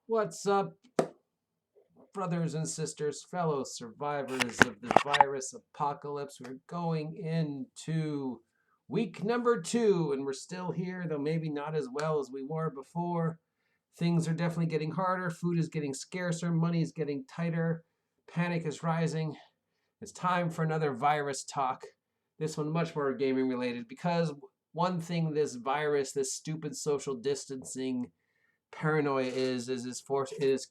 What's up, brothers and sisters, fellow survivors of the virus apocalypse? We're going into week number 2, and we're still here, though maybe not as well as we were before. Things are definitely getting harder. Food is getting scarcer. Money is getting tighter. Panic is rising. It's time for another virus talk. This one much more gaming related because one thing this virus, this stupid social distancing paranoia is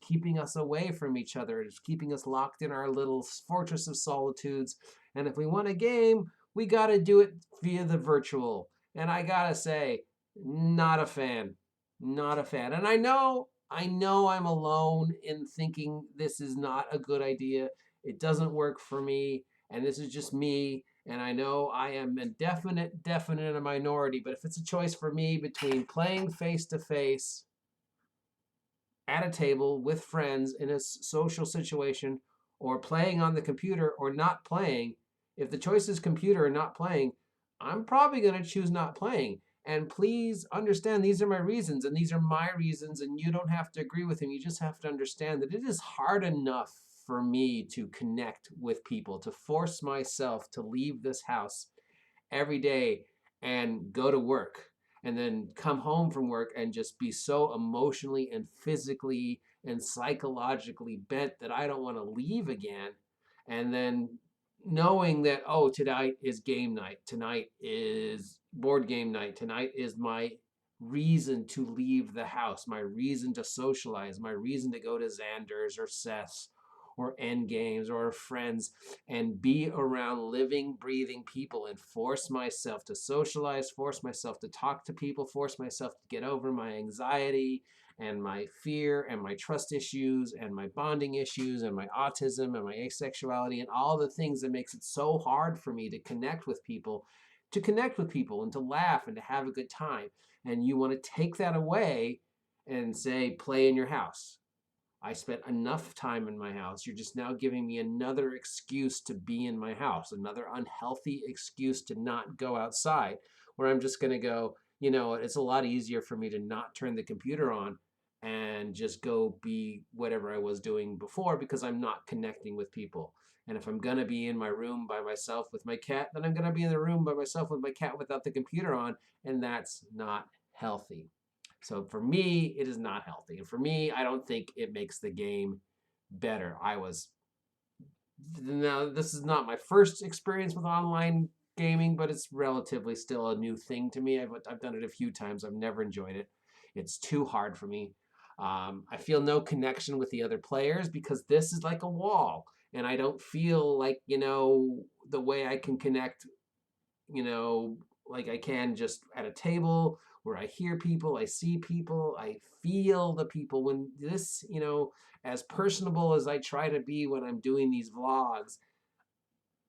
keeping us away from each other. It's keeping us locked in our little fortress of solitudes. And if we want a game, we got to do it via the virtual. And I gotta say, not a fan, not a fan. And I know I'm alone in thinking this is not a good idea. It doesn't work for me, and this is just me. And I know I am a definite a minority. But if it's a choice for me between playing face to face at a table with friends in a social situation or playing on the computer or not playing, if the choice is computer or not playing, I'm probably going to choose not playing. And please understand, these are my reasons, and these are my reasons, and you don't have to agree with them. You just have to understand that it is hard enough for me to connect with people, to force myself to leave this house every day and go to work and then come home from work and just be so emotionally and physically and psychologically bent that I don't want to leave again. And then knowing that, oh, tonight is game night, tonight is board game night, tonight is my reason to leave the house, my reason to socialize, my reason to go to Xander's or Seth's or end games or friends and be around living, breathing people and force myself to socialize, force myself to talk to people, force myself to get over my anxiety and my fear and my trust issues and my bonding issues and my autism and my asexuality and all the things that makes it so hard for me to connect with people, and to laugh and to have a good time. And you want to take that away and say, play in your house. I spent enough time in my house. You're just now giving me another excuse to be in my house, another unhealthy excuse to not go outside, where I'm just going to go, it's a lot easier for me to not turn the computer on and just go be whatever I was doing before because I'm not connecting with people. And if I'm going to be in my room by myself with my cat, then I'm going to be in the room by myself with my cat without the computer on, and that's not healthy. So for me, it is not healthy. And for me, I don't think it makes the game better. Now, this is not my first experience with online gaming, but it's relatively still a new thing to me. I've done it a few times. I've never enjoyed it. It's too hard for me. I feel no connection with the other players because this is like a wall. And I don't feel like, the way I can connect, you know, like I can just at a table where I hear people, I see people, I feel the people. When this, as personable as I try to be when I'm doing these vlogs,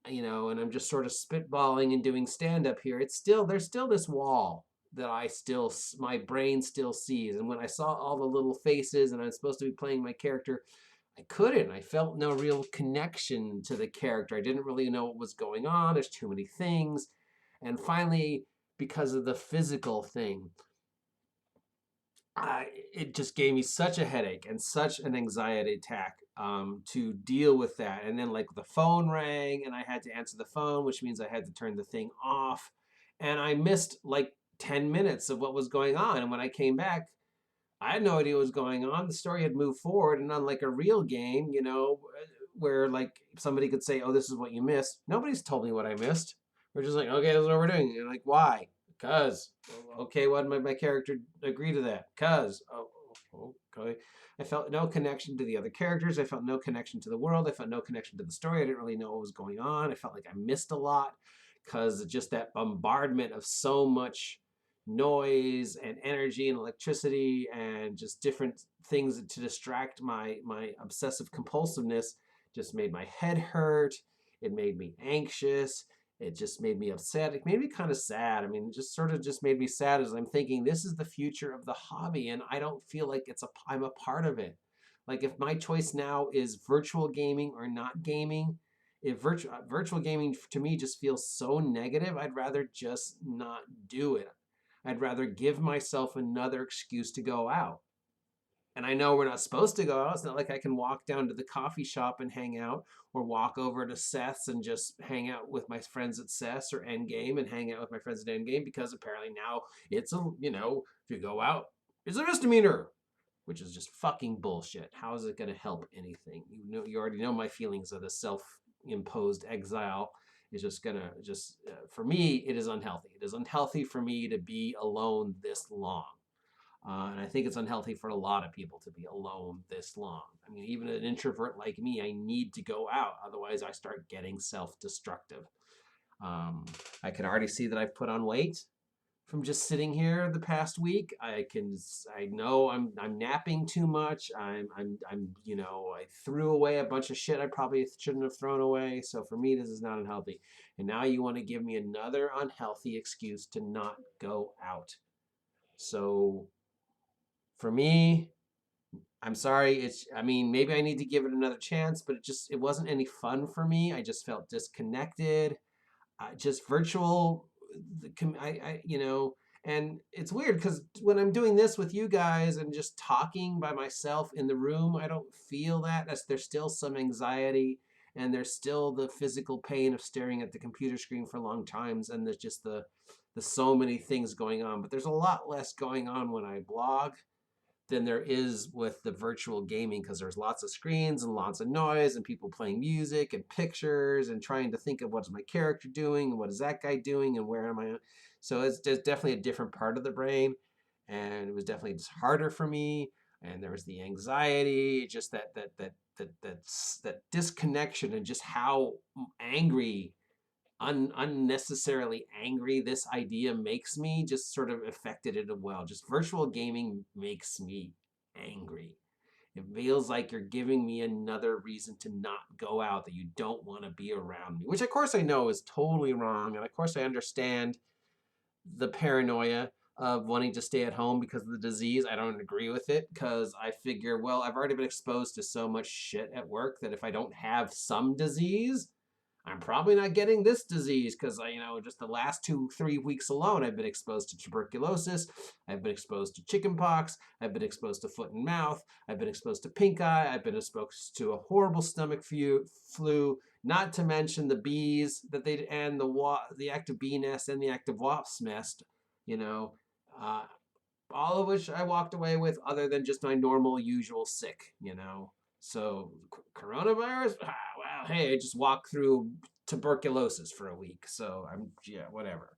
and I'm just sort of spitballing and doing stand up here, there's still this wall that my brain still sees. And when I saw all the little faces and I'm supposed to be playing my character, I couldn't. I felt no real connection to the character. I didn't really know what was going on. There's too many things. And finally, because of the physical thing, it just gave me such a headache and such an anxiety attack to deal with that. And then, like, the phone rang and I had to answer the phone, which means I had to turn the thing off. And I missed like 10 minutes of what was going on. And when I came back, I had no idea what was going on. The story had moved forward, and unlike a real game, where like somebody could say, "Oh, this is what you missed." Nobody's told me what I missed. We're just like, "Okay, this is what we're doing." And you're like, "Why?" Because. Okay, why did my character agree to that? Because. Oh, okay. I felt no connection to the other characters. I felt no connection to the world. I felt no connection to the story. I didn't really know what was going on. I felt like I missed a lot because just that bombardment of so much noise and energy and electricity and just different things to distract my obsessive compulsiveness just made my head hurt. It made me anxious. It just made me upset. It made me kind of sad. I mean, it just sort of just made me sad as I'm thinking this is the future of the hobby and I don't feel like I'm a part of it. Like if my choice now is virtual gaming or not gaming, if virtual gaming to me just feels so negative, I'd rather just not do it. I'd rather give myself another excuse to go out. And I know we're not supposed to go out. It's not like I can walk down to the coffee shop and hang out, or walk over to Seth's and just hang out with my friends at Seth's, or Endgame and hang out with my friends at Endgame, because apparently now it's a, if you go out, it's a misdemeanor, which is just fucking bullshit. How is it going to help anything? You already know my feelings of the self-imposed exile is just gonna for me, it is unhealthy. It is unhealthy for me to be alone this long. And I think it's unhealthy for a lot of people to be alone this long. I mean, even an introvert like me, I need to go out. Otherwise, I start getting self-destructive. I can already see that I've put on weight from just sitting here the past week. I know I'm napping too much. I threw away a bunch of shit I probably shouldn't have thrown away. So for me, this is not unhealthy. And now you want to give me another unhealthy excuse to not go out. So for me, I'm sorry. Maybe I need to give it another chance, but it wasn't any fun for me. I just felt disconnected. Just virtual, and it's weird because when I'm doing this with you guys and just talking by myself in the room, I don't feel that. There's still some anxiety, and there's still the physical pain of staring at the computer screen for long times, and there's just the so many things going on. But there's a lot less going on when I blog than there is with the virtual gaming, because there's lots of screens and lots of noise and people playing music and pictures and trying to think of what's my character doing and what is that guy doing and where am I. So it's definitely a different part of the brain, and it was definitely just harder for me. And there was the anxiety, just that disconnection, and just how angry, unnecessarily angry this idea makes me, just sort of affected it as well. Just virtual gaming makes me angry. It feels like you're giving me another reason to not go out, that you don't want to be around me, which of course I know is totally wrong. And of course I understand the paranoia of wanting to stay at home because of the disease. I don't agree with it, because I figure, well, I've already been exposed to so much shit at work that if I don't have some disease, I'm probably not getting this disease, because just the last 2-3 weeks alone, I've been exposed to tuberculosis, I've been exposed to chickenpox, I've been exposed to foot and mouth, I've been exposed to pink eye, I've been exposed to a horrible stomach flu, not to mention the bees and the active bee nest and the active wasp nest, you know, uh, all of which I walked away with, other than just my normal, usual sick. So coronavirus, well, hey, I just walked through tuberculosis for a week. So whatever.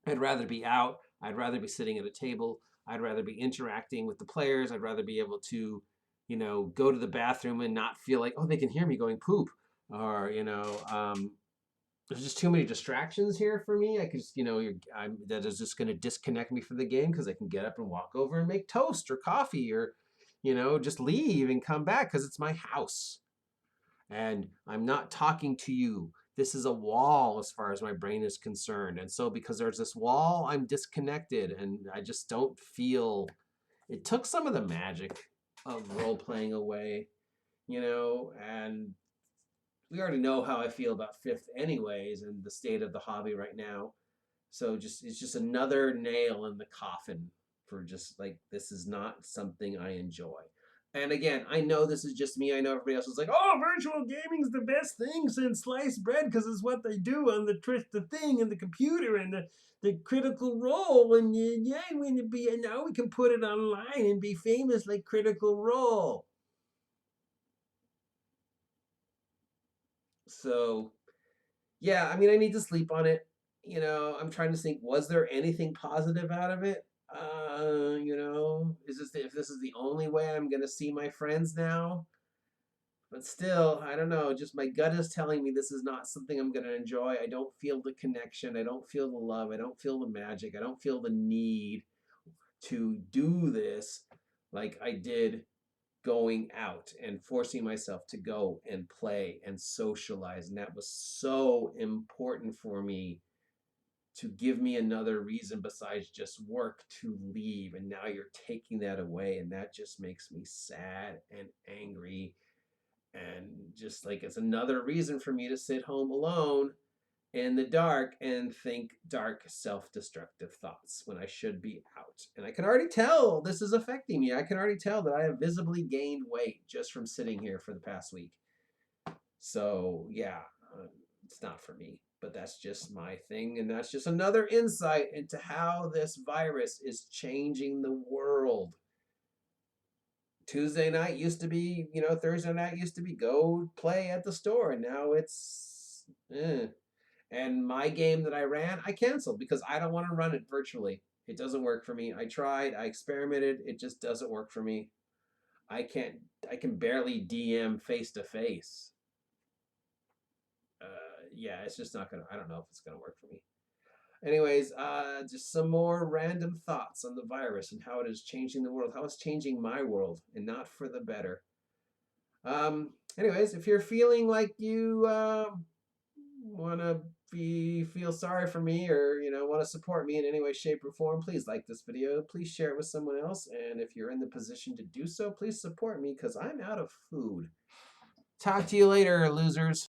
I'd rather be out. I'd rather be sitting at a table. I'd rather be interacting with the players. I'd rather be able to, go to the bathroom and not feel like, oh, they can hear me going poop. Or, there's just too many distractions here for me. I could just, that is just going to disconnect me from the game, because I can get up and walk over and make toast or coffee, or, just leave and come back because it's my house. And I'm not talking to you. This is a wall as far as my brain is concerned. And so because there's this wall, I'm disconnected, and I just don't feel, it took some of the magic of role playing away, and we already know how I feel about fifth anyways, and the state of the hobby right now. So it's just another nail in the coffin for just like, this is not something I enjoy. And again, I know this is just me. I know everybody else is like, "Oh, virtual gaming's the best thing since sliced bread because it's what they do on the thing and the computer and the critical role. And when you be, and now we can put it online and be famous like Critical Role." So yeah, I need to sleep on it. I'm trying to think, was there anything positive out of it? If this is the only way I'm gonna see my friends now? But still, I don't know. Just my gut is telling me this is not something I'm gonna enjoy. I don't feel the connection. I don't feel the love. I don't feel the magic. I don't feel the need to do this like I did going out and forcing myself to go and play and socialize. And that was so important for me, to give me another reason besides just work to leave. And now you're taking that away. And that just makes me sad and angry. And just like, it's another reason for me to sit home alone in the dark and think dark, self-destructive thoughts when I should be out. And I can already tell this is affecting me. I can already tell that I have visibly gained weight just from sitting here for the past week. So, yeah, it's not for me, but that's just my thing. And that's just another insight into how this virus is changing the world. Tuesday night used to be, Thursday night used to be go play at the store, and now it's, And my game that I ran, I canceled because I don't want to run it virtually. It doesn't work for me. I tried, I experimented, it just doesn't work for me. I can barely DM face to face. Yeah, it's just not gonna, I don't know if it's gonna work for me. Anyways, just some more random thoughts on the virus and how it is changing the world, how it's changing my world, and not for the better. Anyways, if you're feeling like you want to feel sorry for me, or want to support me in any way, shape, or form, please like this video, please share it with someone else, and if you're in the position to do so, please support me because I'm out of food. Talk to you later, losers.